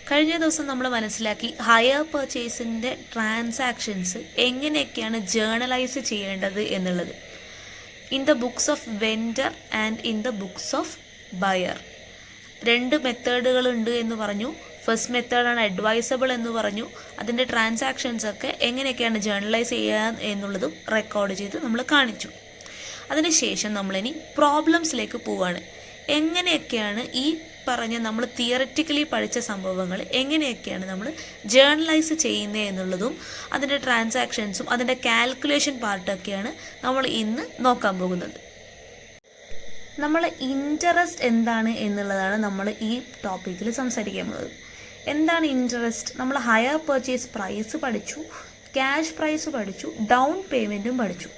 കഴിഞ്ഞ ദിവസം നമ്മൾ മനസ്സിലാക്കി ഹയർ പർച്ചേസിൻ്റെ ട്രാൻസാക്ഷൻസ് എങ്ങനെയൊക്കെയാണ് ജേർണലൈസ് ചെയ്യേണ്ടത് എന്നുള്ളത്. In the books of vendor and in the books of buyer. രണ്ട് മെത്തേഡുകളുണ്ട് എന്ന് പറഞ്ഞു. ഫസ്റ്റ് മെത്തേഡാണ് അഡ്വൈസബിൾ എന്ന് പറഞ്ഞു. അതിൻ്റെ ട്രാൻസാക്ഷൻസ് ഒക്കെ എങ്ങനെയൊക്കെയാണ് ജേർണലൈസ് ചെയ്യുക എന്നുള്ളതും റെക്കോർഡ് ചെയ്ത് നമ്മൾ കാണിച്ചു. അതിനുശേഷം നമ്മളിനി പ്രോബ്ലംസിലേക്ക് പോവുകയാണ്. എങ്ങനെയൊക്കെയാണ് ഈ പറഞ്ഞ നമ്മൾ തിയററ്റിക്കലി പഠിച്ച സംഭവങ്ങൾ എങ്ങനെയൊക്കെയാണ് നമ്മൾ ജേർണലൈസ് ചെയ്യുന്നത് എന്നുള്ളതും അതിൻ്റെ ട്രാൻസാക്ഷൻസും അതിൻ്റെ കാൽക്കുലേഷൻ പാർട്ടൊക്കെയാണ് നമ്മൾ ഇന്ന് നോക്കാൻ പോകുന്നത്. നമ്മൾ ഇൻട്രസ്റ്റ് എന്താണ് എന്നുള്ളതാണ് നമ്മൾ ഈ ടോപ്പിക്കിൽ സംസാരിക്കാൻ പോകുന്നത്. എന്താണ് ഇൻട്രസ്റ്റ്? നമ്മൾ ഹയർ പർച്ചേസ് പ്രൈസ് പഠിച്ചു, ക്യാഷ് പ്രൈസ് പഠിച്ചു, ഡൗൺ പേയ്മെൻറ്റും പഠിച്ചു.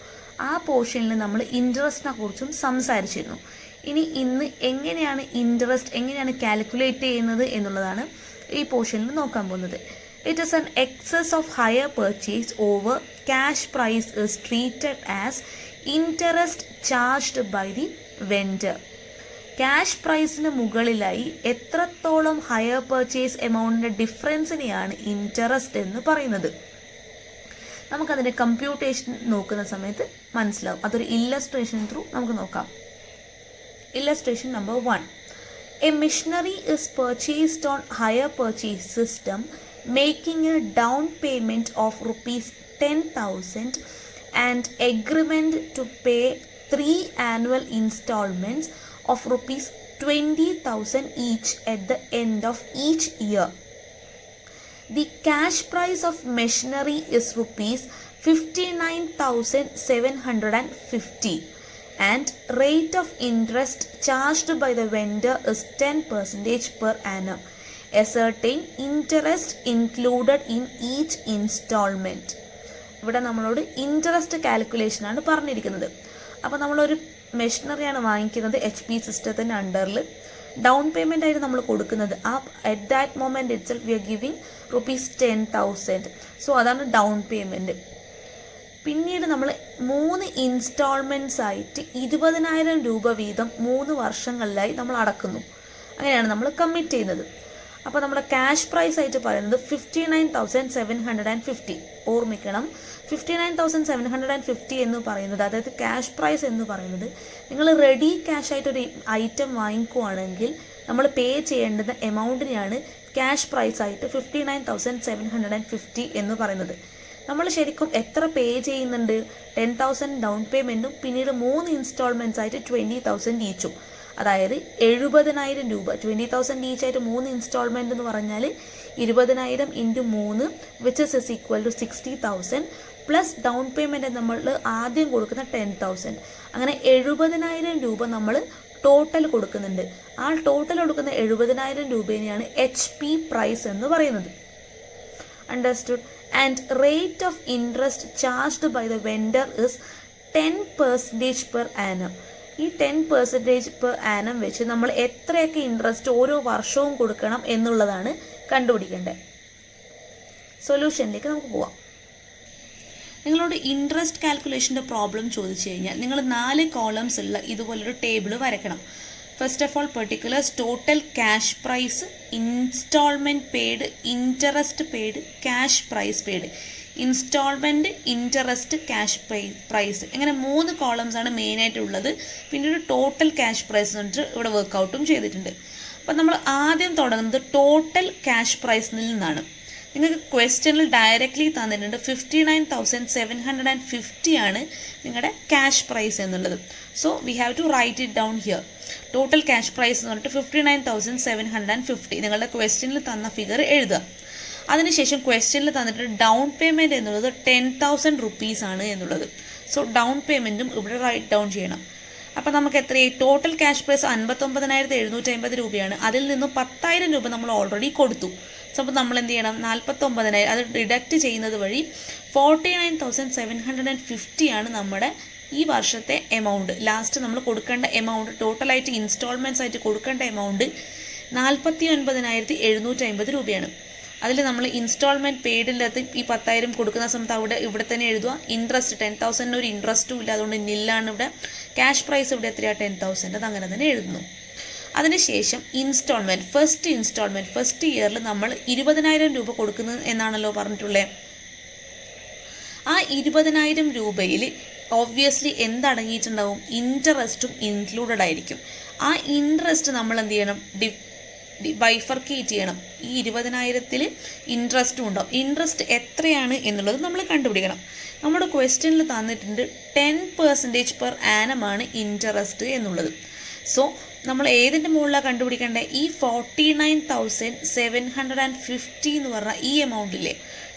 ആ പോർഷനിൽ നമ്മൾ ഇൻട്രസ്റ്റിനെ കുറിച്ചും സംസാരിച്ചിരുന്നു. ഇന്ന് എങ്ങനെയാണ് ഇൻട്രസ്റ്റ് എങ്ങനെയാണ് കാൽക്കുലേറ്റ് ചെയ്യുന്നത് എന്നുള്ളതാണ് ഈ പോർഷനിൽ നോക്കാൻ പോകുന്നത്. It is an excess of hire purchase over cash price is treated as interest charged by the vendor. Cash പ്രൈസിന് മുകളിലായി എത്രത്തോളം ഹയർ പർച്ചേസ് എമൗണ്ടിൻ്റെ ഡിഫറൻസിനെയാണ് ഇൻട്രസ്റ്റ് എന്ന് പറയുന്നത്. നമുക്കതിൻ്റെ കമ്പ്യൂട്ടേഷൻ നോക്കുന്ന സമയത്ത് മനസ്സിലാവും. അതൊരു ഇല്ലസ്ട്രേഷൻ ത്രൂ നമുക്ക് നോക്കാം. Illustration number 1. A machinery is purchased on hire purchase system, making a down payment of rupees 10,000 and agreement to pay 3 annual installments of rupees 20,000 each at the end of each year. The cash price of machinery is rupees 59,750. And rate of interest charged by the vendor is 10% per annum. A certain interest included in each installment. ഇവിടെ നമ്മളോട് interest കാൽക്കുലേഷനാണ് പറഞ്ഞിരിക്കുന്നത്. അപ്പോൾ നമ്മളൊരു മെഷീനറിയാണ് വാങ്ങിക്കുന്നത് HP സിസ്റ്റത്തിൻ്റെ അണ്ടറിൽ. Down payment ആയിട്ട് നമ്മൾ കൊടുക്കുന്നത് at that moment it self we R giving rupees 10,000. So അതാണ് ഡൗൺ പേയ്മെൻറ്റ്. പിന്നീട് നമ്മൾ 3 ഇൻസ്റ്റാൾമെൻറ്റ്സ് ആയിട്ട് 20,000 രൂപ വീതം 3 വർഷങ്ങളിലായി നമ്മൾ അടക്കുന്നു. അങ്ങനെയാണ് നമ്മൾ കമ്മിറ്റ് ചെയ്യുന്നത്. അപ്പോൾ നമ്മുടെ ക്യാഷ് പ്രൈസ് ആയിട്ട് പറയുന്നത് 59,750. ഓർമ്മിക്കണം, 59,750 എന്ന് പറയുന്നത്, അതായത് ക്യാഷ് പ്രൈസ് എന്ന് പറയുന്നത്, നിങ്ങൾ റെഡി ക്യാഷ് ആയിട്ടൊരു ഐറ്റം വാങ്ങിക്കുവാണെങ്കിൽ നമ്മൾ പേ ചെയ്യേണ്ടുന്ന എമൗണ്ടിനെയാണ് ക്യാഷ് പ്രൈസ് ആയിട്ട് 59,750 എന്ന് പറയുന്നത്. നമ്മൾ ശരിക്കും എത്ര പേ ചെയ്യുന്നുണ്ട്? 10,000 ഡൗൺ പേയ്മെൻറ്റും പിന്നീട് 3 ഇൻസ്റ്റാൾമെൻറ്റ്സ് ആയിട്ട് 20,000 ഈച്ചും. അതായത് 70,000 രൂപ. 20,000 ഈച്ചായിട്ട് 3 ഇൻസ്റ്റാൾമെൻറ്റ് എന്ന് പറഞ്ഞാൽ 20,000 into 3 which is equal to 60,000 plus down payment നമ്മൾ ആദ്യം കൊടുക്കുന്ന 10,000. അങ്ങനെ 70,000 രൂപ നമ്മൾ ടോട്ടൽ കൊടുക്കുന്നുണ്ട്. ആ ടോട്ടൽ കൊടുക്കുന്ന 70,000 രൂപേനെയാണ് HP പ്രൈസ് എന്ന് പറയുന്നത്. Understood? And rate of interest charged by the vendor is 10% per annum. ഈ 10% per annum വെച്ച് നമ്മൾ എത്രയൊക്കെ ഇൻട്രസ്റ്റ് ഓരോ വർഷവും കൊടുക്കണം എന്നുള്ളതാണ് കണ്ടുപിടിക്കേണ്ടത്. സൊല്യൂഷനിലേക്ക് നമുക്ക് പോവാം. നിങ്ങളോട് ഇൻട്രസ്റ്റ് കാൽക്കുലേഷൻ്റെ പ്രോബ്ലം ചോദിച്ചു കഴിഞ്ഞാൽ നിങ്ങൾ 4 കോളംസ് ഉള്ള ഇതുപോലൊരു ടേബിൾ വരയ്ക്കണം. First of all particulars, total cash price, instalment paid, interest paid, cash price paid. Instalment, interest, cash prize, ഇങ്ങനെ 3 കോളംസാണ് മെയിനായിട്ടുള്ളത്. പിന്നെ ഒരു ടോട്ടൽ ക്യാഷ് പ്രൈസ് എന്നിട്ട് ഇവിടെ വർക്കൗട്ടും ചെയ്തിട്ടുണ്ട്. അപ്പം നമ്മൾ ആദ്യം തുടങ്ങുന്നത് ടോട്ടൽ ക്യാഷ് പ്രൈസിൽ നിന്നാണ്. നിങ്ങൾക്ക് ക്വസ്റ്റ്യനിൽ ഡയറക്റ്റ്ലി തന്നിട്ടുണ്ട് 59,750 ആണ് നിങ്ങളുടെ ക്യാഷ് പ്രൈസ് എന്നുള്ളത്. So we have to write it down here. Total cash prize എന്ന് പറഞ്ഞിട്ട് 59,750 നിങ്ങളുടെ ക്വസ്റ്റ്യനിൽ തന്ന ഫിഗർ എഴുതുക. അതിനുശേഷം ക്വസ്റ്റ്യനിൽ തന്നിട്ട് ഡൗൺ പേയ്മെൻറ്റ് എന്നുള്ളത് 10,000 rupees ആണ് എന്നുള്ളത്. സോ ഡൗൺ പേയ്മെൻറ്റും ഇവിടെ റൈറ്റ് ഡൗൺ ചെയ്യണം. അപ്പോൾ നമുക്ക് എത്രയായി? ടോട്ടൽ ക്യാഷ് പ്രൈസ് 59,750 രൂപയാണ്. അതിൽ നിന്നും 10,000 രൂപ നമ്മൾ ഓൾറെഡി കൊടുത്തു. സോ അപ്പോൾ നമ്മൾ എന്ത് ചെയ്യണം? 49,000 അത് ഡിഡക്റ്റ് ചെയ്യുന്നത് വഴി 49,750 ആണ് നമ്മുടെ ഈ വർഷത്തെ എമൗണ്ട്. ലാസ്റ്റ് നമ്മൾ കൊടുക്കേണ്ട എമൗണ്ട്, ടോട്ടലായിട്ട് ഇൻസ്റ്റാൾമെൻറ്റ്സ് ആയിട്ട് കൊടുക്കേണ്ട എമൗണ്ട് 49,750 രൂപയാണ്. അതിൽ നമ്മൾ ഇൻസ്റ്റാൾമെൻറ്റ് പെയ്ഡിനകത്ത് ഈ 10,000 കൊടുക്കുന്ന സമയത്ത് ഇവിടെ തന്നെ എഴുതുക. ഇൻട്രസ്റ്റ് 10,000 ഒരു ഇൻട്രസ്റ്റും ഇല്ല, അതുകൊണ്ട് നില്ലാണ് ഇവിടെ. ക്യാഷ് പ്രൈസ് ഇവിടെ എത്രയാണ്? 10,000. അത് അങ്ങനെ തന്നെ എഴുതുന്നു. അതിനുശേഷം ഇൻസ്റ്റാൾമെൻറ്റ്, ഫസ്റ്റ് ഇയറിൽ നമ്മൾ 20,000 രൂപ കൊടുക്കുന്നത് എന്നാണല്ലോ പറഞ്ഞിട്ടുള്ളത്. ആ 20,000 രൂപയിൽ ഒബ്വിയസ്ലി എന്തടങ്ങിയിട്ടുണ്ടാവും? ഇൻട്രസ്റ്റും ഇൻക്ലൂഡഡ് ആയിരിക്കും. ആ ഇൻട്രസ്റ്റ് നമ്മൾ എന്ത് ചെയ്യണം? ബൈഫർക്കേറ്റ് ചെയ്യണം. ഈ 20,000-ൽ ഇൻട്രസ്റ്റും ഉണ്ടാവും. ഇൻട്രസ്റ്റ് എത്രയാണ് എന്നുള്ളത് നമ്മൾ കണ്ടുപിടിക്കണം. നമ്മുടെ ക്വസ്റ്റ്യനിൽ തന്നിട്ടുണ്ട് 10% പെർ ആനമാണ് ഇൻട്രസ്റ്റ് എന്നുള്ളത്. സോ നമ്മൾ ഏതിൻ്റെ മുകളിലാണ് കണ്ടുപിടിക്കേണ്ടത്? ഈ 49,750 എന്ന് പറഞ്ഞ ഈ എമൗണ്ടില്ലേ,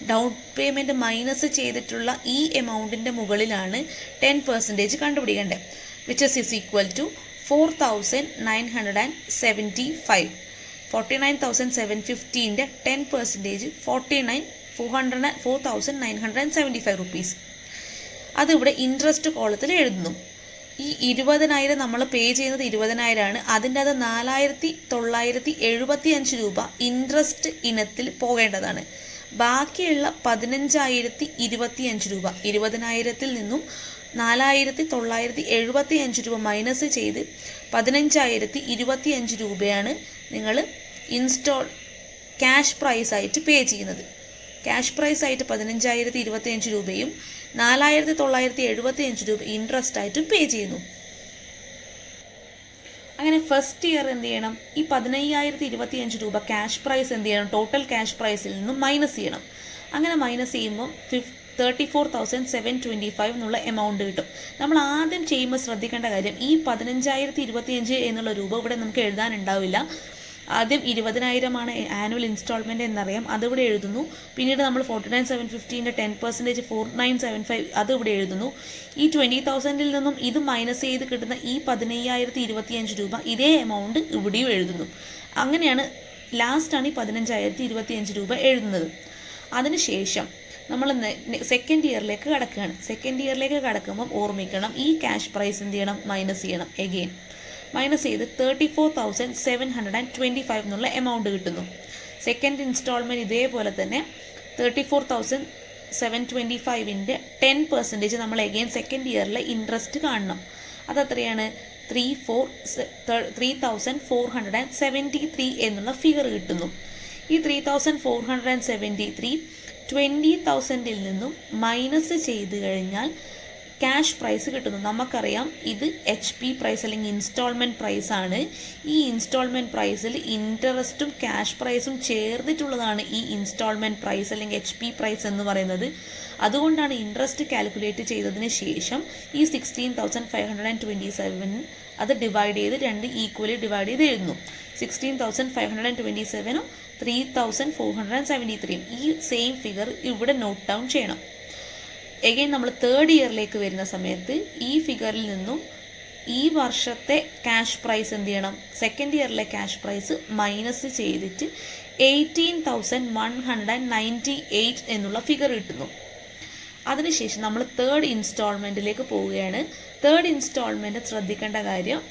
ഡൗൺ പേയ്മെൻറ്റ് മൈനസ് ചെയ്തിട്ടുള്ള ഈ എമൗണ്ടിൻ്റെ മുകളിലാണ് 10% കണ്ടുപിടിക്കേണ്ടത്. Which is equal to 4,975. 49,750-ൻ്റെ 10% 4,975 റുപ്പീസ്. അതിവിടെ ഇൻട്രസ്റ്റ് കോളത്തിൽ എഴുതുന്നു. ഈ 20,000 നമ്മൾ പേ ചെയ്യുന്നത് 20,000 അതിൻ്റെ അത് 4,975 രൂപ ഇൻട്രസ്റ്റ് ഇനത്തിൽ പോകേണ്ടതാണ്. ബാക്കിയുള്ള 15,025 രൂപ 20,000-ൽ നിന്നും 4,975 രൂപ മൈനസ് ചെയ്ത് 15,025 രൂപയാണ് നിങ്ങൾ ക്യാഷ് പ്രൈസായിട്ട് പേ ചെയ്യുന്നത്. ക്യാഷ് പ്രൈസായിട്ട് 15,025 രൂപയും 4,975 രൂപ ഇൻട്രസ്റ്റ് ആയിട്ടും പേ ചെയ്യുന്നു. അങ്ങനെ ഫസ്റ്റ് ഇയർ എന്ത് ചെയ്യണം? ഈ 15,025 രൂപ ക്യാഷ് പ്രൈസ് എന്ത് ചെയ്യണം? ടോട്ടൽ ക്യാഷ് പ്രൈസിൽ നിന്നും മൈനസ് ചെയ്യണം. അങ്ങനെ മൈനസ് ചെയ്യുമ്പോൾ 34,725 എന്നുള്ള എമൗണ്ട് കിട്ടും. നമ്മൾ ആദ്യം ചെയ്യുമ്പോൾ ശ്രദ്ധിക്കേണ്ട കാര്യം, ഈ 15,025 എന്നുള്ള രൂപ ഇവിടെ നമുക്ക് എഴുതാനുണ്ടാവില്ല. ആദ്യം 20,000 ആനുവൽ ഇൻസ്റ്റാൾമെൻറ്റ് എന്നറിയാം, അതിവിടെ എഴുതുന്നു. പിന്നീട് നമ്മൾ 49,750-ൻ്റെ 10% 4,975 അത് ഇവിടെ എഴുതുന്നു. ഈ 20,000-ൽ നിന്നും ഇത് മൈനസ് ചെയ്ത് കിട്ടുന്ന ഈ 15,025 രൂപ ഇതേ എമൗണ്ട് ഇവിടെയും എഴുതുന്നു. അങ്ങനെയാണ് ലാസ്റ്റാണ് ഈ 15,025 രൂപ എഴുതുന്നത്. അതിനുശേഷം നമ്മൾ സെക്കൻഡ് ഇയറിലേക്ക് കടക്കുകയാണ്. സെക്കൻഡ് ഇയറിലേക്ക് കടക്കുമ്പം ഓർമ്മിക്കണം, ഈ ക്യാഷ് പ്രൈസ് എന്ത് ചെയ്യണം? മൈനസ് ചെയ്യണം. എഗെയിൻ മൈനസ് ചെയ്ത് 34,725 എന്നുള്ള എമൗണ്ട് കിട്ടുന്നു. സെക്കൻഡ് ഇൻസ്റ്റാൾമെൻറ്റ് ഇതേപോലെ തന്നെ 34,725-ൻ്റെ 10% നമ്മൾ എഗെയിൻ സെക്കൻഡ് ഇയറിലെ ഇൻട്രസ്റ്റ് കാണണം. അതെത്രയാണ്? 3,473 എന്നുള്ള ഫിഗർ കിട്ടുന്നു. ഈ 3,473 20,000-ൽ നിന്നും മൈനസ് ചെയ്ത് കഴിഞ്ഞാൽ ക്യാഷ് പ്രൈസ് കിട്ടുന്നു. നമുക്കറിയാം ഇത് HP പ്രൈസ് അല്ലെങ്കിൽ ഇൻസ്റ്റാൾമെൻറ്റ് പ്രൈസാണ്. ഈ ഇൻസ്റ്റാൾമെൻറ്റ് പ്രൈസിൽ ഇൻട്രസ്റ്റും ക്യാഷ് പ്രൈസും ചേർന്നിട്ടുള്ളതാണ് ഈ ഇൻസ്റ്റാൾമെൻറ്റ് പ്രൈസ് അല്ലെങ്കിൽ HP പ്രൈസ് എന്ന് പറയുന്നത്. അതുകൊണ്ടാണ് ഇൻട്രസ്റ്റ് കാൽക്കുലേറ്റ് ചെയ്തതിന് ശേഷം ഈ 16,527 അത് ഡിവൈഡ് ചെയ്ത് രണ്ട് ഈക്വലി ഡിവൈഡ് ചെയ്ത് എഴുതുന്നു. 16,527-ഉം 3,473 ഈ സെയിം ഫിഗർ ഇവിടെ നോട്ട് ഡൗൺ ചെയ്യണം. എഗെയിൻ നമ്മൾ തേർഡ് ഇയറിലേക്ക് വരുന്ന സമയത്ത് ഈ ഫിഗറിൽ നിന്നും ഈ വർഷത്തെ ക്യാഷ് പ്രൈസ് എന്ത് ചെയ്യണം? സെക്കൻഡ് ഇയറിലെ ക്യാഷ് പ്രൈസ് മൈനസ് ചെയ്തിട്ട് 18,198 എന്നുള്ള ഫിഗർ കിട്ടുന്നു. അതിനുശേഷം നമ്മൾ തേർഡ് ഇൻസ്റ്റാൾമെൻറ്റിലേക്ക് പോവുകയാണ്. തേർഡ് ഇൻസ്റ്റാൾമെൻറ്റ് ശ്രദ്ധിക്കേണ്ട കാര്യം,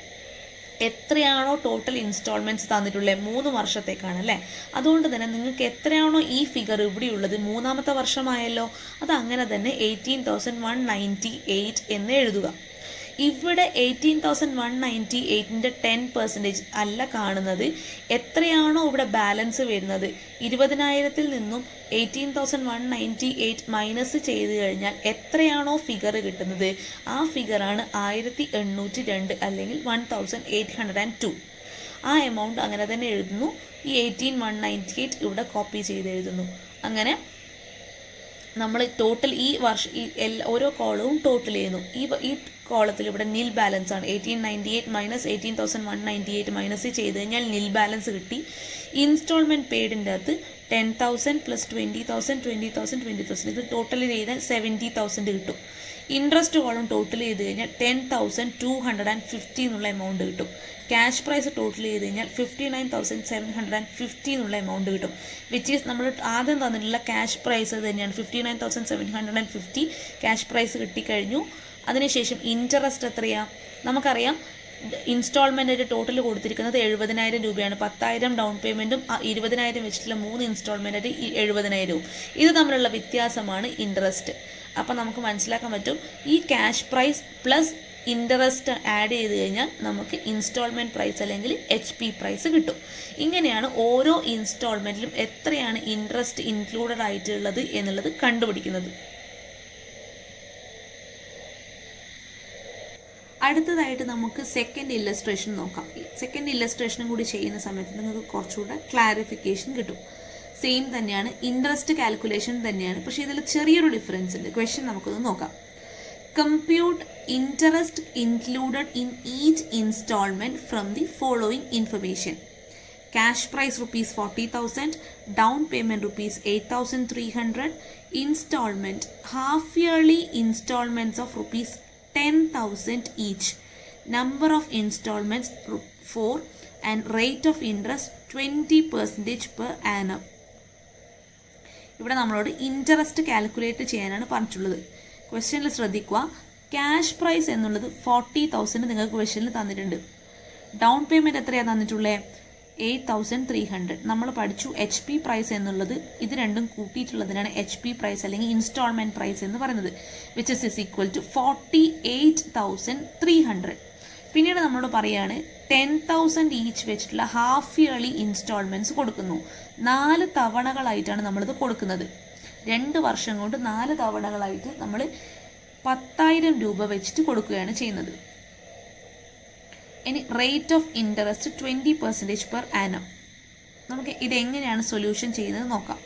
എത്രയാണോ ടോട്ടൽ ഇൻസ്റ്റാൾമെൻറ്റ്സ് തന്നിട്ടുള്ളത് 3 വർഷത്തേക്കാണ് അല്ലേ. അതുകൊണ്ട് തന്നെ നിങ്ങൾക്ക് എത്രയാണോ ഈ ഫിഗർ ഇവിടെയുള്ളത്, മൂന്നാമത്തെ വർഷമായല്ലോ, അത് അങ്ങനെ തന്നെ 18,198 എന്ന് എഴുതുക. ഇവിടെ 18,198-ൻ്റെ 10% അല്ല കാണുന്നത്. എത്രയാണോ ഇവിടെ ബാലൻസ് വരുന്നത്, 20,000-ൽ നിന്നും 18,198 മൈനസ് ചെയ്ത് കഴിഞ്ഞാൽ എത്രയാണോ ഫിഗർ കിട്ടുന്നത്, ആ ഫിഗറാണ് 1,802 അല്ലെങ്കിൽ 1,802. ആ എമൗണ്ട് അങ്ങനെ തന്നെ എഴുതുന്നു. ഈ 18,198 ഇവിടെ കോപ്പി ചെയ്ത് എഴുതുന്നു. അങ്ങനെ നമ്മൾ ടോട്ടൽ ഈ വർഷം ഓരോ കോളവും ടോട്ടൽ ചെയ്യുന്നു. ഈ കോളത്തിൽ ഇവിടെ നിൽ ബാലൻസ് ആണ്. 1898 മൈനസ് 18,198 മൈനസ് ചെയ്ത് കഴിഞ്ഞാൽ നിൽ ബാലൻസ് കിട്ടി. ഇൻസ്റ്റാൾമെൻറ്റ് പെയ്ഡിൻ്റെ അകത്ത് 10,000 പ്ലസ് 20,000 20,000 20,000 ഇത് ടോട്ടൽ ചെയ്താൽ 70,000 കിട്ടും. ഇൻട്രസ്റ്റ് കോളം ടോട്ടൽ ചെയ്ത് കഴിഞ്ഞാൽ 10,250 എന്നുള്ള എമൗണ്ട് കിട്ടും. ക്യാഷ് പ്രൈസ് ടോട്ടൽ ചെയ്ത് കഴിഞ്ഞാൽ 59,750 എന്നുള്ള എമൗണ്ട് കിട്ടും. വിച്ച് ഈസ് നമ്മൾ ആദ്യം തന്നിട്ടുള്ള ക്യാഷ് പ്രൈസ് തന്നെയാണ്. 59,750 ക്യാഷ് പ്രൈസ് കിട്ടിക്കഴിഞ്ഞു. അതിനുശേഷം ഇൻട്രസ്റ്റ് എത്രയാണ് നമുക്കറിയാം. ഇൻസ്റ്റാൾമെൻറ്റ് ടോട്ടൽ കൊടുത്തിരിക്കുന്നത് 70,000 രൂപയാണ്. 10,000 ഡൗൺ പേയ്മെൻറ്റും 20,000 വെച്ചിട്ടുള്ള 3 ഇൻസ്റ്റാൾമെൻറ്റ് 70,000. ഇത് തമ്മിലുള്ള വ്യത്യാസമാണ് ഇൻട്രസ്റ്റ്. അപ്പം നമുക്ക് മനസ്സിലാക്കാൻ പറ്റും ഈ cash prize plus interest add ചെയ്ത് കഴിഞ്ഞാൽ നമുക്ക് ഇൻസ്റ്റാൾമെൻറ്റ് പ്രൈസ് അല്ലെങ്കിൽ HP പ്രൈസ് കിട്ടും. ഇങ്ങനെയാണ് ഓരോ ഇൻസ്റ്റാൾമെൻറ്റിലും എത്രയാണ് ഇൻട്രസ്റ്റ് ഇൻക്ലൂഡഡ് ആയിട്ടുള്ളത് എന്നുള്ളത് കണ്ടുപിടിക്കുന്നത്. അടുത്തതായിട്ട് നമുക്ക് സെക്കൻഡ് ഇല്ലസ്ട്രേഷൻ നോക്കാം. സെക്കൻഡ് ഇല്ലസ്ട്രേഷനും കൂടി ചെയ്യുന്ന സമയത്ത് നിങ്ങൾക്ക് കുറച്ചുകൂടെ ക്ലാരിഫിക്കേഷൻ കിട്ടും. സെയിം തന്നെയാണ്, ഇൻട്രസ്റ്റ് കാൽക്കുലേഷൻ തന്നെയാണ്, പക്ഷേ ഇതിൽ ചെറിയൊരു ഡിഫറൻസ് ഉണ്ട്. ക്വസ്റ്റ്യൻ നമുക്കൊന്ന് നോക്കാം. Compute interest included in each instalment from the following information. Cash price rupees 40,000, down payment rupees 8,300, installment half yearly installments of rupees 10,000 each, number of installments 4 and rate of interest 20% per annum. ഇവിടെ നമ്മളോട് interest calculate ചെയ്യാനാണ് പറഞ്ഞിട്ടുള്ളത്. ക്വസ്റ്റ്യനിൽ ശ്രദ്ധിക്കുക, cash prize എന്നുള്ളത് 40,000 നിങ്ങൾക്ക് ക്വസ്റ്റ്യനിൽ തന്നിട്ടുണ്ട്. ഡൗൺ പേയ്മെൻറ്റ് എത്രയാണ് തന്നിട്ടുള്ളത്? 8,300. നമ്മൾ പഠിച്ചു HP പ്രൈസ് എന്നുള്ളത് ഇത് രണ്ടും കൂട്ടിയിട്ടുള്ളതിനാണ് HP പ്രൈസ് അല്ലെങ്കിൽ ഇൻസ്റ്റാൾമെൻറ്റ് പ്രൈസ് എന്ന് പറയുന്നത്, വിച്ച് ഇസ് ഈക്വൽ ടു 48,300. പിന്നീട് നമ്മളോട് പറയുകയാണ് 10,000 ഈച്ച് വെച്ചിട്ടുള്ള ഹാഫ് ഇയർലി ഇൻസ്റ്റാൾമെൻറ്റ്സ് കൊടുക്കുന്നു. 4 തവണകളായിട്ടാണ് നമ്മളിത് കൊടുക്കുന്നത്. 2 വർഷം കൊണ്ട് 4 തവണകളായിട്ട് നമ്മൾ 10,000 രൂപ വെച്ചിട്ട് കൊടുക്കുകയാണ് ചെയ്യുന്നത്. ഇനി rate of interest 20% per annum. നമുക്ക് ഇതെങ്ങനെയാണ് സൊല്യൂഷൻ ചെയ്യുന്നത് നോക്കാം.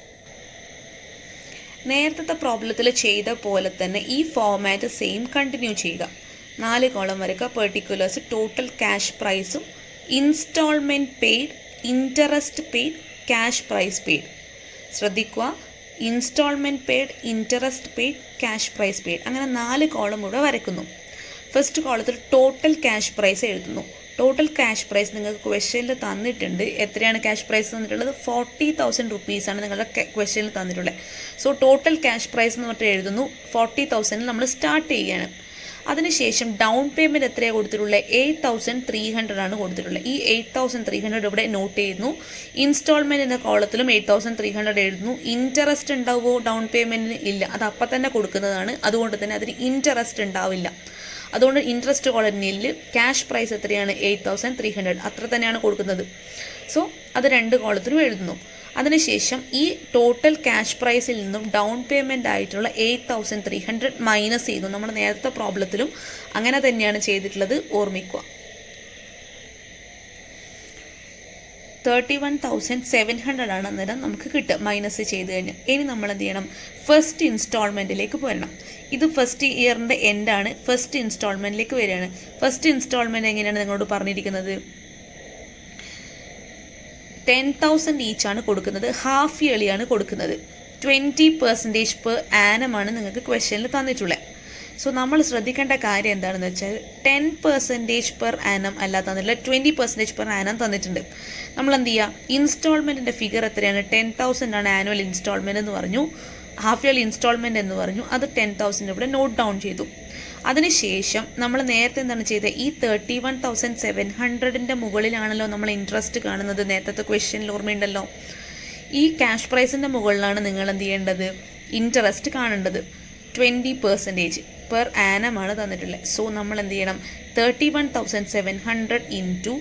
നേരത്തെ പ്രോബ്ലത്തിൽ ചെയ്ത പോലെ തന്നെ ഈ ഫോർമാറ്റ് സെയിം കണ്ടിന്യൂ ചെയ്യുക. 4 കോളം വരയ്ക്കുക. പെർട്ടിക്കുലേഴ്സ്, ടോട്ടൽ ക്യാഷ് പ്രൈസും, instalment paid, interest paid, cash price paid. ശ്രദ്ധിക്കുക, instalment paid, interest paid, cash price paid, അങ്ങനെ 4 കോളം ഇവിടെ വരയ്ക്കുന്നു. ഫസ്റ്റ് കോളത്തിൽ ടോട്ടൽ ക്യാഷ് പ്രൈസ് എഴുതുന്നു. ടോട്ടൽ ക്യാഷ് പ്രൈസ് നിങ്ങൾക്ക് ക്വസ്റ്റ്യനിൽ തന്നിട്ടുണ്ട്. എത്രയാണ് ക്യാഷ് പ്രൈസ് തന്നിട്ടുള്ളത്? 40,000 റുപ്പീസാണ് നിങ്ങളുടെ ക്വസ്റ്റ്യനിൽ തന്നിട്ടുള്ളത്. സോ ടോട്ടൽ ക്യാഷ് പ്രൈസ് എന്ന് പറഞ്ഞിട്ട് എഴുതുന്നു. 40,000 നമ്മൾ സ്റ്റാർട്ട് ചെയ്യുകയാണ്. അതിനുശേഷം ഡൗൺ പേയ്മെൻറ്റ് എത്രയാണ് കൊടുത്തിട്ടുള്ളത്? 8,300 ആണ് കൊടുത്തിട്ടുള്ളത്. ഈ 8,300 ഇവിടെ നോട്ട് ചെയ്യുന്നു. ഇൻസ്റ്റാൾമെൻറ്റ് എന്ന കോളത്തിലും 8,300 എഴുതുന്നു. ഇൻട്രസ്റ്റ് ഉണ്ടാവുമോ ഡൗൺ പേയ്മെൻറ്റിന്? ഇല്ല, അത് അപ്പം തന്നെ കൊടുക്കുന്നതാണ്. അതുകൊണ്ട് തന്നെ അതിന് ഇൻട്രസ്റ്റ് ഉണ്ടാവില്ല. അതുകൊണ്ട് ഇൻട്രസ്റ്റ് കോളനിയിൽ ക്യാഷ് പ്രൈസ് എത്രയാണ്? 8,300, അത്ര തന്നെയാണ് കൊടുക്കുന്നത്. സോ അത് 2 കോളത്തിലും എഴുതുന്നു. അതിനുശേഷം ഈ ടോട്ടൽ ക്യാഷ് പ്രൈസിൽ നിന്നും ഡൗൺ പേയ്മെൻ്റ് ആയിട്ടുള്ള 8,300 മൈനസ് ചെയ്യുന്നു. നമ്മൾ നേരത്തെ പ്രോബ്ലത്തിലും അങ്ങനെ തന്നെയാണ് ചെയ്തിട്ടുള്ളത്, ഓർമ്മിക്കുക. 31,700 ആണ് അന്നേരം നമുക്ക് കിട്ടുക മൈനസ് ചെയ്ത് കഴിഞ്ഞാൽ. ഇനി നമ്മൾ എന്ത് ചെയ്യണം? ഫസ്റ്റ് ഇൻസ്റ്റാൾമെൻറ്റിലേക്ക് പോരണം. ഇത് ഫസ്റ്റ് ഇയറിൻ്റെ എൻഡാണ്. ഫസ്റ്റ് ഇൻസ്റ്റാൾമെൻറ്റിലേക്ക് വരികയാണ്. ഫസ്റ്റ് ഇൻസ്റ്റാൾമെൻറ്റ് എങ്ങനെയാണ് നിങ്ങളോട് പറഞ്ഞിരിക്കുന്നത്? 10,000 ഈച്ചാണ് കൊടുക്കുന്നത്. ഹാഫ് ഇയർലിയാണ് കൊടുക്കുന്നത്. 20% പെർ ആനമാണ് നിങ്ങൾക്ക് ക്വസ്റ്റ്യനിൽ തന്നിട്ടുള്ളത്. സോ നമ്മൾ ശ്രദ്ധിക്കേണ്ട കാര്യം എന്താണെന്ന് വെച്ചാൽ 10% പെർ ആനം അല്ല തന്നിട്ടില്ല, 20% പെർ ആനം തന്നിട്ടുണ്ട്. നമ്മൾ എന്ത് ചെയ്യുക? ഇൻസ്റ്റാൾമെൻറ്റിൻ്റെ ഫിഗർ എത്രയാണ്? 10,000 ആണ് ആനുവൽ ഇൻസ്റ്റാൾമെൻറ്റ് എന്ന് പറഞ്ഞു, ഹാഫ് ഇയർലി ഇൻസ്റ്റാൾമെൻറ്റ് എന്ന് പറഞ്ഞു. അത് 10,000 ഇവിടെ നോട്ട് ഡൗൺ ചെയ്തു. അതിനുശേഷം നമ്മൾ നേരത്തെ എന്താണ് ചെയ്തത്? ഈ 31,700 മുകളിലാണല്ലോ നമ്മൾ ഇൻട്രസ്റ്റ് കാണുന്നത്. നേരത്തെ ക്വസ്റ്റ്യനിൽ ഓർമ്മയുണ്ടല്ലോ. ഈ ക്യാഷ് പ്രൈസിൻ്റെ മുകളിലാണ് നിങ്ങൾ എന്ത് ചെയ്യേണ്ടത്? ഇൻട്രസ്റ്റ് കാണേണ്ടത്. 20% പെർ ആനമാണ് തന്നിട്ടുള്ളത്. സോ നമ്മൾ എന്ത് ചെയ്യണം? 31,700 ഇൻറ്റു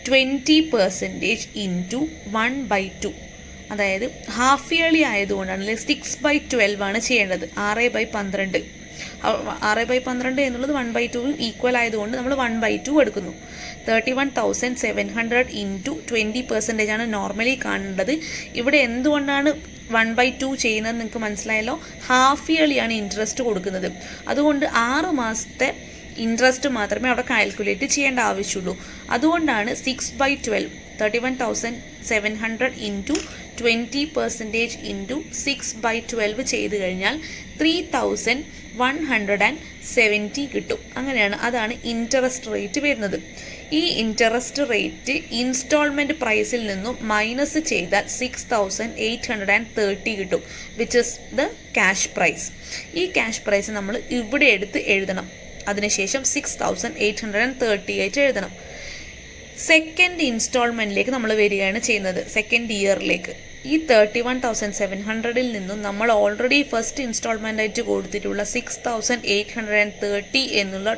20% ഇൻറ്റു 1/2. അതായത് ഹാഫ് ഇയർലി ആയതുകൊണ്ടാണ് 6/12 ആണ് ചെയ്യേണ്ടത്. 6/12. 6/12 എന്നുള്ളത് 1/2 ഈക്വൽ ആയതുകൊണ്ട് നമ്മൾ 1/2 എടുക്കുന്നു. 31,700 ഇൻറ്റു 20% ആണ് നോർമലി കാണേണ്ടത്. ഇവിടെ എന്തുകൊണ്ടാണ് 1/2 ചെയ്യുന്നത് നിങ്ങൾക്ക് മനസ്സിലായല്ലോ. ഹാഫ് ഇയർലിയാണ് ഇൻട്രസ്റ്റ് കൊടുക്കുന്നത്. അതുകൊണ്ട് 6 മാസത്തെ ഇൻട്രസ്റ്റ് മാത്രമേ അവിടെ കാൽക്കുലേറ്റ് ചെയ്യേണ്ട ആവശ്യമുള്ളൂ. അതുകൊണ്ടാണ് 6/12 31,700 ഇൻറ്റു 20% ഇൻറ്റു 6/12 ചെയ്ത് കഴിഞ്ഞാൽ 3,170 കിട്ടും. അങ്ങനെയാണ്, അതാണ് ഇൻട്രസ്റ്റ് റേറ്റ് വരുന്നത്. ഈ ഇൻട്രസ്റ്റ് റേറ്റ് ഇൻസ്റ്റാൾമെൻറ്റ് പ്രൈസിൽ നിന്നും മൈനസ് ചെയ്താൽ 6,830 കിട്ടും, which is the cash prize. ഈ ക്യാഷ് പ്രൈസ് നമ്മൾ ഇവിടെ എടുത്ത് എഴുതണം. അതിനുശേഷം 6,830 ആയിട്ട് എഴുതണം. സെക്കൻഡ് ഇൻസ്റ്റാൾമെൻറ്റിലേക്ക് നമ്മൾ വരികയാണ് ചെയ്യുന്നത്, സെക്കൻഡ് ഇയറിലേക്ക്. ഈ 31,700 നിന്നും നമ്മൾ ഓൾറെഡി ഫസ്റ്റ് ഇൻസ്റ്റാൾമെൻ്റ് ആയിട്ട് കൊടുത്തിട്ടുള്ള 6,830 എന്നുള്ള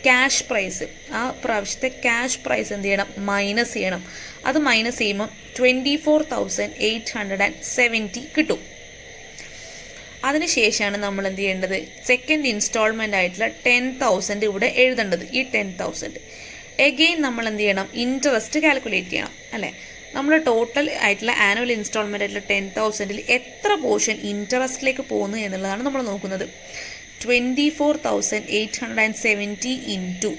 ക്യാഷ് പ്രൈസ്, ആ പ്രാവശ്യത്തെ ക്യാഷ് പ്രൈസ് എന്ത് ചെയ്യണം, മൈനസ് ചെയ്യണം. അത് മൈനസ് ചെയ്യുമ്പോൾ 24,870 കിട്ടും. അതിനുശേഷമാണ് നമ്മൾ എന്ത് ചെയ്യേണ്ടത്, സെക്കൻഡ് ഇൻസ്റ്റാൾമെൻ്റ് ആയിട്ടുള്ള 10,000 ഇവിടെ എഴുതേണ്ടത്. ഈ 10,000 എഗെയിൻ നമ്മൾ എന്ത് ചെയ്യണം, ഇൻട്രസ്റ്റ് കാൽക്കുലേറ്റ് ചെയ്യണം അല്ലേ. നമ്മൾ ടോട്ടൽ ആയിട്ടുള്ള ആനുവൽ ഇൻസ്റ്റാൾമെൻ്റ് ആയിട്ടുള്ള 10,000-ൽ എത്ര പോർഷൻ ഇൻട്രസ്റ്റിലേക്ക് പോകുന്നു എന്നുള്ളതാണ് നമ്മൾ നോക്കുന്നത്. 24,870 ഇൻറ്റു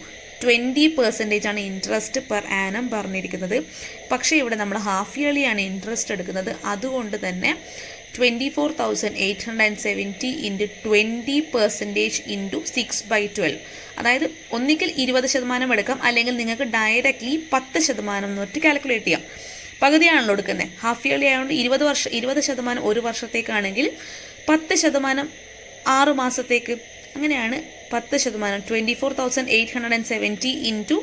20% ആണ് ഇൻട്രസ്റ്റ് പെർ ആനം പറഞ്ഞിരിക്കുന്നത്. പക്ഷേ ഇവിടെ നമ്മൾ ഹാഫ് ഇയർലി ആണ് ഇൻട്രസ്റ്റ് എടുക്കുന്നത്. അതുകൊണ്ട് തന്നെ 24,870 ഇൻറ്റു 20% ഇൻറ്റു 6/12, അതായത് ഒന്നിക്കൽ 20% എടുക്കാം, അല്ലെങ്കിൽ നിങ്ങൾക്ക് ഡയറക്റ്റ്ലി 10% എന്നിട്ട് കാൽക്കുലേറ്റ് ചെയ്യാം. പകുതിയാണല്ലോ എടുക്കുന്നത്. ഹാഫ് ഇയർലി ആയതുകൊണ്ട് 20% ഒരു വർഷത്തേക്കാണെങ്കിൽ 10% 6 മാസത്തേക്ക്. അങ്ങനെയാണ് 10%. 24,870 into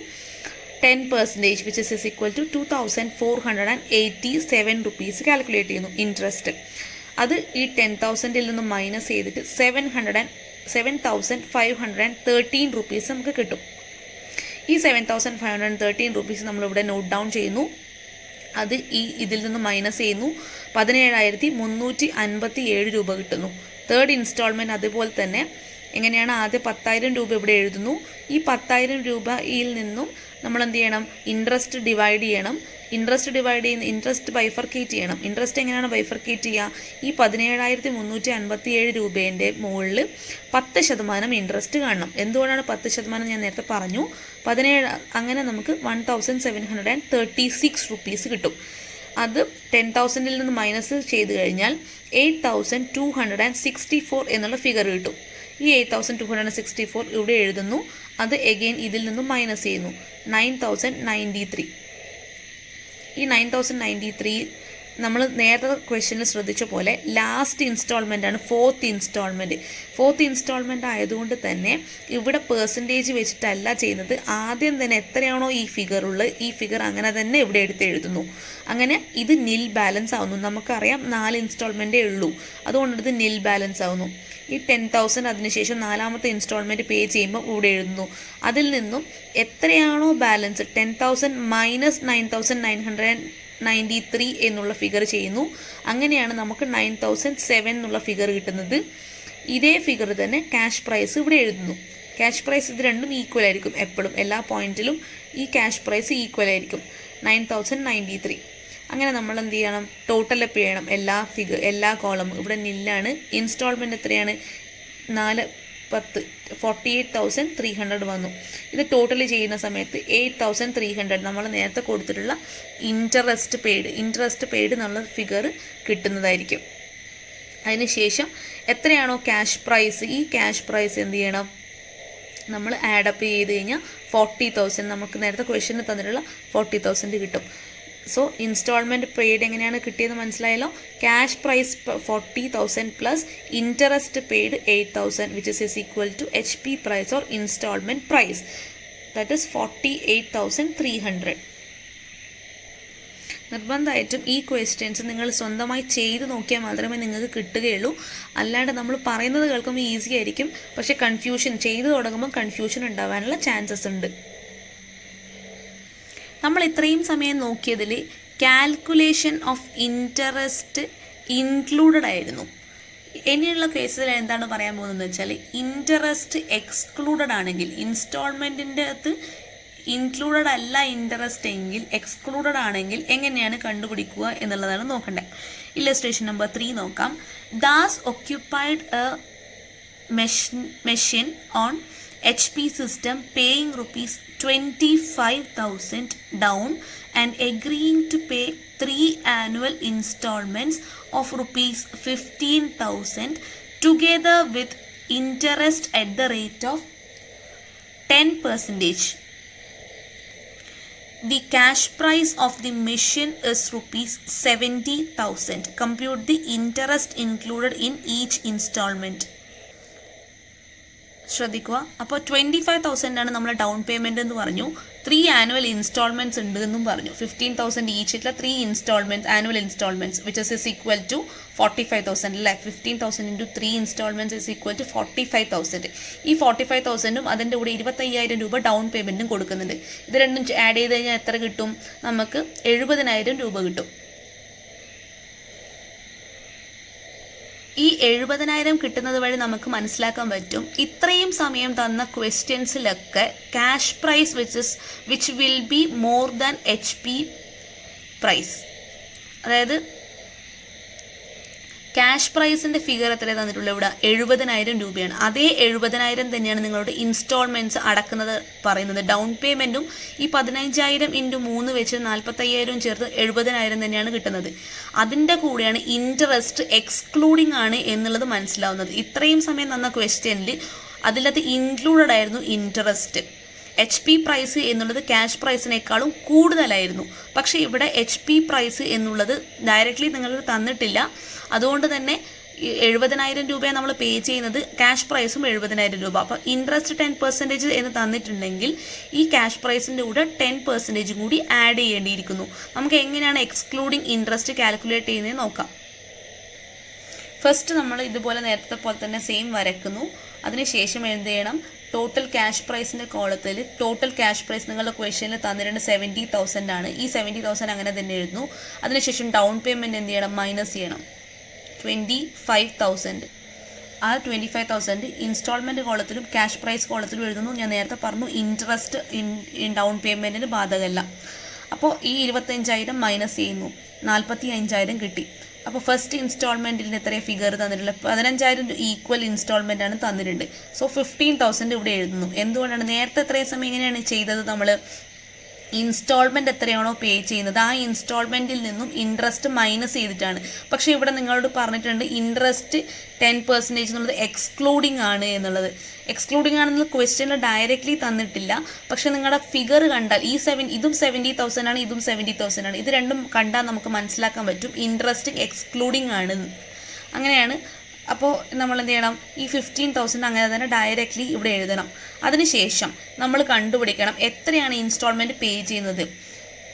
10% which is equal to 2,487 rupees calculate ചെയ്യുന്നു ഇൻട്രസ്റ്റ്. അത് ഈ 10,000-ൽ നിന്നും മൈനസ് ചെയ്തിട്ട് 7,513 റുപ്പീസ് നമുക്ക് കിട്ടും. ഈ 7,513 റുപ്പീസ് നമ്മളിവിടെ നോട്ട് ഡൗൺ ചെയ്യുന്നു. അത് ഇതിൽ നിന്ന് മൈനസ് ചെയ്യുന്നു. 17,357 രൂപ കിട്ടുന്നു. തേർഡ് ഇൻസ്റ്റാൾമെൻറ്റ് അതുപോലെ തന്നെ എങ്ങനെയാണ്, ആദ്യം 10,000 രൂപ ഇവിടെ എഴുതുന്നു. ഈ 10,000 രൂപയിൽ നിന്നും നമ്മൾ എന്ത് ചെയ്യണം, ഇൻട്രസ്റ്റ് ഡിവൈഡ് ചെയ്യണം. ഇൻട്രസ്റ്റ് ബൈഫർക്കേറ്റ് ചെയ്യണം. ഇൻട്രസ്റ്റ് എങ്ങനെയാണ് ബൈഫർക്കേറ്റ് ചെയ്യുക, ഈ 17,357 രൂപേൻ്റെ മുകളിൽ 10% ഇൻട്രസ്റ്റ് കാണണം. എന്തുകൊണ്ടാണ് 10%? ഞാൻ നേരത്തെ പറഞ്ഞു. 17, അങ്ങനെ നമുക്ക് 1,736 റുപ്പീസ് കിട്ടും. അത് 10,000-ൽ നിന്ന് മൈനസ് ചെയ്ത് കഴിഞ്ഞാൽ 8,264 എന്നുള്ള ഫിഗർ കിട്ടും. ഈ 8,264 ഇവിടെ എഴുതുന്നു. അത് എഗെയിൻ ഇതിൽ നിന്നും മൈനസ് ചെയ്യുന്നു. 9,093. ഈ 9,093 നമ്മൾ നേരത്തെ ക്വസ്റ്റ്യനിൽ ശ്രദ്ധിച്ച പോലെ ലാസ്റ്റ് ഇൻസ്റ്റാൾമെൻ്റ് ആണ്, ഫോർത്ത് ഇൻസ്റ്റാൾമെൻ്റ് ആയതുകൊണ്ട് തന്നെ ഇവിടെ പേഴ്സൻറ്റേജ് വെച്ചിട്ടല്ല ചെയ്യുന്നത്. ആദ്യം തന്നെ എത്രയാണോ ഈ ഫിഗർ ഉള്ളത്, ഈ ഫിഗർ അങ്ങനെ തന്നെ ഇവിടെ എടുത്ത് എഴുതുന്നു. അങ്ങനെ ഇത് നിൽ ബാലൻസ് ആവുന്നു. നമുക്കറിയാം 4 ഇൻസ്റ്റാൾമെൻറ്റേ ഉള്ളൂ, അതുകൊണ്ട് ഇത് നിൽ ബാലൻസ് ആവുന്നു. ഈ 10,000 അതിനുശേഷം 4ാമത്തെ ഇൻസ്റ്റാൾമെൻറ്റ് പേ ചെയ്യുമ്പോൾ ഇവിടെ എഴുതുന്നു. അതിൽ നിന്നും എത്രയാണോ ബാലൻസ് 10,000 മൈനസ് 9,993 എന്നുള്ള ഫിഗർ ചെയ്യുന്നു. അങ്ങനെയാണ് നമുക്ക് 9,007 എന്നുള്ള ഫിഗർ കിട്ടുന്നത്. ഇതേ ഫിഗർ തന്നെ ക്യാഷ് പ്രൈസ് ഇവിടെ എഴുതുന്നു. ക്യാഷ് പ്രൈസ് ഇത് രണ്ടും ഈക്വൽ ആയിരിക്കും എപ്പോഴും, എല്ലാ പോയിന്റിലും ഈ ക്യാഷ് പ്രൈസ് ഈക്വൽ ആയിരിക്കും, 9,093. അങ്ങനെ നമ്മൾ എന്ത് ചെയ്യണം, ടോട്ടൽ അപ്പ് ചെയ്യണം എല്ലാ കോളമും. ഇവിടെ നില്ലാണ്. ഇൻസ്റ്റാൾമെൻറ്റ് എത്രയാണ്, 410 48,300 വന്നു. ഇത് ടോട്ടൽ ചെയ്യുന്ന സമയത്ത് 8,300 നമ്മൾ നേരത്തെ കൊടുത്തിട്ടുള്ള ഇൻട്രസ്റ്റ് പെയ്ഡ് എന്നുള്ള ഫിഗർ കിട്ടുന്നതായിരിക്കും. അതിനുശേഷം എത്രയാണോ ക്യാഷ് പ്രൈസ്, ഈ ക്യാഷ് പ്രൈസ് എന്ത് ചെയ്യണം, നമ്മൾ ആഡപ്പ് ചെയ്ത് കഴിഞ്ഞാൽ 40,000 നമുക്ക് നേരത്തെ ക്വസ്റ്റ്യനിൽ തന്നിട്ടുള്ള 40,000 കിട്ടും. സോ ഇൻസ്റ്റാൾമെൻറ്റ് പെയ്ഡ് എങ്ങനെയാണ് കിട്ടിയെന്ന് മനസ്സിലായല്ലോ. Cash prize 40,000 plus interest paid 8,000 which is equal to HP price or installment price, that is 48,300. നിർബന്ധമായിട്ടും ഈ ക്വസ്റ്റ്യൻസ് നിങ്ങൾ സ്വന്തമായി ചെയ്ത് നോക്കിയാൽ മാത്രമേ നിങ്ങൾക്ക് കിട്ടുകയുള്ളൂ. അല്ലാണ്ട് നമ്മൾ പറയുന്നത് കേൾക്കുമ്പോൾ ഈസി ആയിരിക്കും, പക്ഷേ ചെയ്ത് തുടങ്ങുമ്പോൾ കൺഫ്യൂഷൻ ഉണ്ടാവാനുള്ള ചാൻസസ് ഉണ്ട്. നമ്മൾ ഇത്രയും സമയം നോക്കിയതിൽ കാൽക്കുലേഷൻ ഓഫ് ഇൻട്രസ്റ്റ് ഇൻക്ലൂഡഡ് ആയിരുന്നു. ഇനിയുള്ള കേസിൽ എന്താണ് പറയാൻ പോകുന്നതെന്ന് വെച്ചാൽ, ഇൻട്രസ്റ്റ് എക്സ്ക്ലൂഡഡ് ആണെങ്കിൽ, ഇൻസ്റ്റാൾമെൻറ്റിൻ്റെ അകത്ത് ഇൻക്ലൂഡഡ് അല്ല ഇൻട്രസ്റ്റ് എങ്കിൽ, എക്സ്ക്ലൂഡഡ് ആണെങ്കിൽ എങ്ങനെയാണ് കണ്ടുപിടിക്കുക എന്നുള്ളതാണ് നോക്കേണ്ടത്. ഇല്ലസ്ട്രേഷൻ നമ്പർ 3 നോക്കാം. Das occupied A machine on HP system paying rupees 25,000 down and agreeing to pay 3 annual installments of rupees 15,000 together with interest at the rate of 10%. The cash price of the machine is rupees 70,000. Compute the interest included in each installment. ശ്രദ്ധിക്കുക. അപ്പോൾ 25,000 നമ്മൾ down payment എന്ന് പറഞ്ഞു. 3 annual instalments ഉണ്ട് എന്നും പറഞ്ഞു. 15,000 ഈച്ചിട്ടുള്ള 3 installments, annual installments which is equal to 45,000 അല്ലേ. 15,000 into 3 installments is equal to 45,000. ഈ 45,000ഉം അതിൻ്റെ കൂടെ 25,000 രൂപ ഡൗൺ പേയ്മെൻറ്റും കൊടുക്കുന്നുണ്ട്. ഇത് രണ്ടും ആഡ് ചെയ്ത് കഴിഞ്ഞാൽ എത്ര കിട്ടും? നമുക്ക് 70,000 രൂപ കിട്ടും. ഈ 70,000 കിട്ടുന്നത് വഴി നമുക്ക് മനസ്സിലാക്കാൻ പറ്റും ഇത്രയും സമയം തന്ന ക്വസ്റ്റ്യൻസിലൊക്കെ cash price which will be more than HP price. അതായത് ക്യാഷ് പ്രൈസിൻ്റെ ഫിഗർ എത്ര തന്നിട്ടുള്ളൂ ഇവിടെ? 70,000 രൂപയാണ്. അതേ 70,000 തന്നെയാണ് നിങ്ങളുടെ ഇൻസ്റ്റാൾമെൻറ്റ്സ് അടക്കുന്നത് പറയുന്നത്. ഡൗൺ പേയ്മെൻറ്റും ഈ 15,000 ഇൻറ്റു 3 വെച്ച് 45,000 ചേർത്ത് 70,000 തന്നെയാണ് കിട്ടുന്നത്. അതിൻ്റെ കൂടെയാണ് ഇൻട്രസ്റ്റ് എക്സ്ക്ലൂഡിങ് ആണ് എന്നുള്ളത് മനസ്സിലാവുന്നത്. ഇത്രയും സമയം തന്ന ക്വസ്റ്റ്യനിൽ അതിലകത്ത് ഇൻക്ലൂഡഡ് ആയിരുന്നു ഇൻട്രസ്റ്റ്. HP പ്രൈസ് എന്നുള്ളത് ക്യാഷ് പ്രൈസിനേക്കാളും കൂടുതലായിരുന്നു. പക്ഷേ ഇവിടെ HP പ്രൈസ് എന്നുള്ളത് ഡയറക്റ്റ്ലി നിങ്ങൾക്ക് തന്നിട്ടില്ല. അതുകൊണ്ട് തന്നെ 70,000 രൂപയാണ് നമ്മൾ പേ ചെയ്യുന്നത്. ക്യാഷ് പ്രൈസും 70,000 രൂപ. അപ്പോൾ ഇൻട്രസ്റ്റ് 10% എന്ന് തന്നിട്ടുണ്ടെങ്കിൽ ഈ ക്യാഷ് പ്രൈസിൻ്റെ കൂടെ 10% കൂടി ആഡ് ചെയ്യേണ്ടിയിരിക്കുന്നു. നമുക്ക് എങ്ങനെയാണ് എക്സ്ക്ലൂഡിങ് ഇൻട്രസ്റ്റ് കാൽക്കുലേറ്റ് ചെയ്യുന്നത് നോക്കാം. ഫസ്റ്റ് നമ്മൾ ഇതുപോലെ നേരത്തെ പോലെ തന്നെ സെയിം വരയ്ക്കുന്നു. അതിനുശേഷം എന്ത് ചെയ്യണം? ടോട്ടൽ ക്യാഷ് പ്രൈസിൻ്റെ കോളത്തിൽ ടോട്ടൽ ക്യാഷ് പ്രൈസ് നിങ്ങളുടെ ക്വസ്റ്റ്യനിൽ തന്നിട്ടുണ്ട് 70,000 ആണ്. ഈ 70,000 അങ്ങനെ തന്നെ എഴുതുന്നു. അതിനുശേഷം ഡൗൺ പേയ്മെൻറ്റ് എന്ത് ചെയ്യണം? മൈനസ് ചെയ്യണം 25,000. ആ 25,000 ഇൻസ്റ്റാൾമെൻറ്റ് കോളത്തിലും ക്യാഷ് പ്രൈസ് കോളത്തിലും എഴുതുന്നു. ഞാൻ നേരത്തെ പറഞ്ഞു ഇൻട്രസ്റ്റ് ഡൗൺ പേയ്മെൻറ്റിന് ബാധകമല്ല. അപ്പോൾ ഈ 25,000 മൈനസ് ചെയ്യുന്നു, 45,000 കിട്ടി. അപ്പോൾ ഫസ്റ്റ് ഇൻസ്റ്റാൾമെൻറ്റിന് എത്രയും ഫിഗർ തന്നിട്ടുള്ളത്? 15,000 ഈക്വൽ ഇൻസ്റ്റാൾമെൻ്റ് ആണ് തന്നിട്ടുണ്ട്. സോ 15,000 ഇവിടെ എഴുതുന്നു. എന്തുകൊണ്ടാണ്? നേരത്തെ എത്രയും സമയം എങ്ങനെയാണ് ചെയ്തത്? നമ്മൾ ഇൻസ്റ്റാൾമെൻറ്റ് എത്രയാണോ പേ ചെയ്യുന്നത് ആ ഇൻസ്റ്റാൾമെൻറ്റിൽ നിന്നും ഇൻട്രസ്റ്റ് മൈനസ് ചെയ്തിട്ടാണ്. പക്ഷേ ഇവിടെ നിങ്ങളോട് പറഞ്ഞിട്ടുണ്ട് ഇൻട്രസ്റ്റ് 10% എന്നുള്ളത് എക്സ്ക്ലൂഡിങ് ആണ് എന്നുള്ളത്. എക്സ്ക്ലൂഡിങ് ആണെന്നുള്ള ക്വസ്റ്റ്യനിൽ ഡയറക്റ്റ്ലി തന്നിട്ടില്ല. പക്ഷേ നിങ്ങളുടെ ഫിഗർ കണ്ടാൽ ഇതും 70,000 ആണ്, ഇതും 70,000 ആണ്. ഇത് രണ്ടും കണ്ടാൽ നമുക്ക് മനസ്സിലാക്കാൻ പറ്റും ഇൻട്രസ്റ്റ് എക്സ്ക്ലൂഡിങ് ആണ്. അങ്ങനെയാണ്. അപ്പോൾ നമ്മൾ എന്ത് ചെയ്യണം? ഈ 15,000 അങ്ങനെ തന്നെ ഡയറക്റ്റ്ലി ഇവിടെ എഴുതണം. അതിനുശേഷം നമ്മൾ കണ്ടുപിടിക്കണം എത്രയാണ് ഇൻസ്റ്റാൾമെൻറ്റ് പേ ചെയ്യുന്നത്.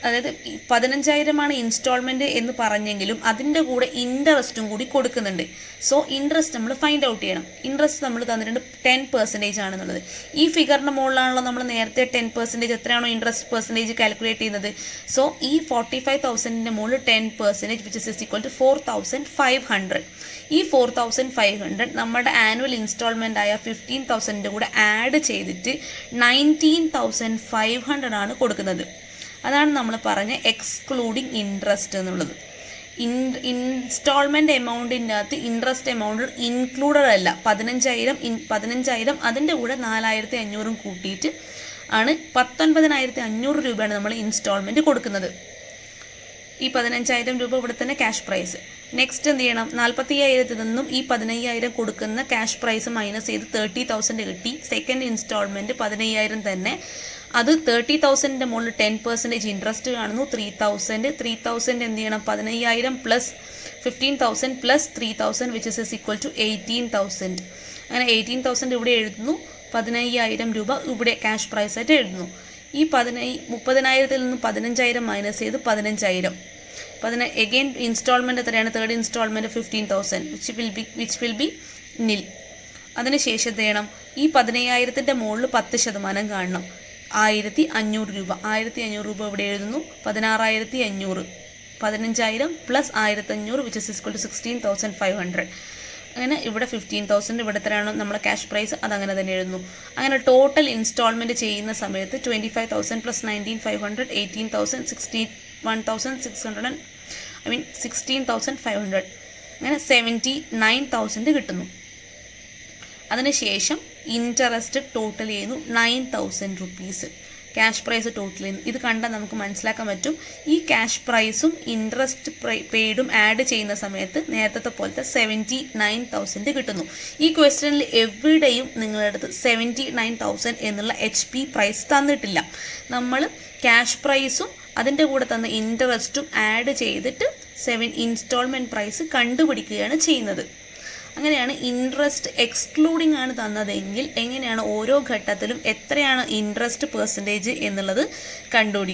അതായത് 15,000 ഇൻസ്റ്റാൾമെൻറ്റ് എന്ന് പറഞ്ഞെങ്കിലും അതിൻ്റെ കൂടെ ഇൻട്രസ്റ്റും കൂടി കൊടുക്കുന്നുണ്ട്. സോ ഇൻട്രസ്റ്റ് നമ്മൾ ഫൈൻഡ് ഔട്ട് ചെയ്യണം. ഇൻട്രസ്റ്റ് നമ്മൾ തന്നിട്ടുണ്ട് 10% ആണെന്നുള്ളത്. ഈ ഫിഗറിൻ്റെ മുകളിലാണല്ലോ നമ്മൾ നേരത്തെ 10% എത്രയാണോ ഇൻട്രസ്റ്റ് പെർസെൻറ്റേജ് കാൽക്കുലേറ്റ് ചെയ്യുന്നത്. സോ ഈ 45,000ൻ്റെ മുകളിൽ 10% വിച്ച് ഇസ് ഈക്വൽ ടു 4,500. ഈ 4,500 നമ്മുടെ ആനുവൽ ഇൻസ്റ്റാൾമെൻ്റ് ആയ 15,000ൻ്റെ കൂടെ ആഡ് ചെയ്തിട്ട് 19,500 ആണ് കൊടുക്കുന്നത്. അതാണ് നമ്മൾ പറഞ്ഞ എക്സ്ക്ലൂഡിങ് ഇൻട്രസ്റ്റ് എന്നുള്ളത്. ഇൻസ്റ്റാൾമെൻറ്റ് എമൗണ്ടിൻ്റെ അകത്ത് ഇൻട്രസ്റ്റ് എമൗണ്ട് ഇൻക്ലൂഡഡ് അല്ല. 15,000 അതിൻ്റെ കൂടെ 4,500 കൂട്ടിയിട്ട് ആണ് 19,500 രൂപയാണ് നമ്മൾ ഇൻസ്റ്റാൾമെൻറ്റ് കൊടുക്കുന്നത്. ഈ 15,000 രൂപ ഇവിടെ തന്നെ ക്യാഷ് പ്രൈസ്. നെക്സ്റ്റ് എന്ത് ചെയ്യണം? 45,000 നിന്നും ഈ 15,000 കൊടുക്കുന്ന ക്യാഷ് പ്രൈസ് മൈനസ് ചെയ്ത് 30,000 കിട്ടി. സെക്കൻഡ് ഇൻസ്റ്റാൾമെൻറ്റ് 15,000 തന്നെ. അത് 30,000ൻ്റെ മുകളിൽ 10% ഇൻട്രസ്റ്റ് കാണുന്നു. 3,000 എന്ത് ചെയ്യണം? 15,000 plus 15,000 plus 3,000 which is equal to 18,000. അങ്ങനെ 18,000 ഇവിടെ എഴുതുന്നു. 15,000 രൂപ ഇവിടെ ക്യാഷ് പ്രൈസായിട്ട് എഴുതുന്നു. ഈ 30,000 നിന്നും 15,000 മൈനസ് ചെയ്ത് 15,000. എഗെയിൻ ഇൻസ്റ്റാൾമെൻറ്റ് എത്രയാണ്? Third instalment 15,000 which will B നിൽ. അതിനുശേഷം എന്ത് ചെയ്യണം? ഈ 15,000ൻ്റെ മുകളിൽ 10% കാണണം. 1,500 രൂപ. 1,500 രൂപ ഇവിടെ എഴുതുന്നു. 16,500. 15,000 plus 1,500 which is equal to 16,500. അങ്ങനെ ഇവിടെ 15,000 ഇവിടെ എത്രയാണോ നമ്മളെ ക്യാഷ് പ്രൈസ് അതങ്ങനെ തന്നെ എഴുതുന്നു. അങ്ങനെ ടോട്ടൽ ഇൻസ്റ്റാൾമെൻറ്റ് ചെയ്യുന്ന സമയത്ത് 25,000 പ്ലസ് 19,500 18,000 61,600 16,500 അങ്ങനെ 79,000 കിട്ടുന്നു. അതിനുശേഷം ഇൻട്രസ്റ്റ് ടോട്ടൽ ചെയ്യുന്നു 9,000 റുപ്പീസ്. ക്യാഷ് പ്രൈസ് ടോട്ടൽ ചെയ്യുന്നു. ഇത് കണ്ടാൽ നമുക്ക് മനസ്സിലാക്കാൻ പറ്റും ഈ ക്യാഷ് പ്രൈസും ഇൻട്രസ്റ്റ് പെയ്ഡും ആഡ് ചെയ്യുന്ന സമയത്ത് നേരത്തെ പോലത്തെ 79,000 കിട്ടുന്നു. ഈ ക്വസ്റ്റ്യനിൽ എവിടെയും നിങ്ങളുടെ അടുത്ത് 79,000 എന്നുള്ള HP പ്രൈസ് തന്നിട്ടില്ല. നമ്മൾ ക്യാഷ് പ്രൈസും അതിൻ്റെ കൂടെ തന്ന ഇൻട്രസ്റ്റും ആഡ് ചെയ്തിട്ട് ഇൻസ്റ്റാൾമെൻറ്റ് പ്രൈസ് കണ്ടുപിടിക്കുകയാണ് ചെയ്യുന്നത്. അങ്ങനെയാണ് ഇൻട്രസ്റ്റ് എക്സ്ക്ലൂഡിംഗ് ആണ് തന്നതെങ്കിൽ എങ്ങനെയാണ് ഓരോ ഘട്ടത്തിലും എത്രയാണ് ഇൻട്രസ്റ്റ് പെർസെൻറ്റേജ് എന്നുള്ളത് കണ്ടുപിടിക്കുന്നത്.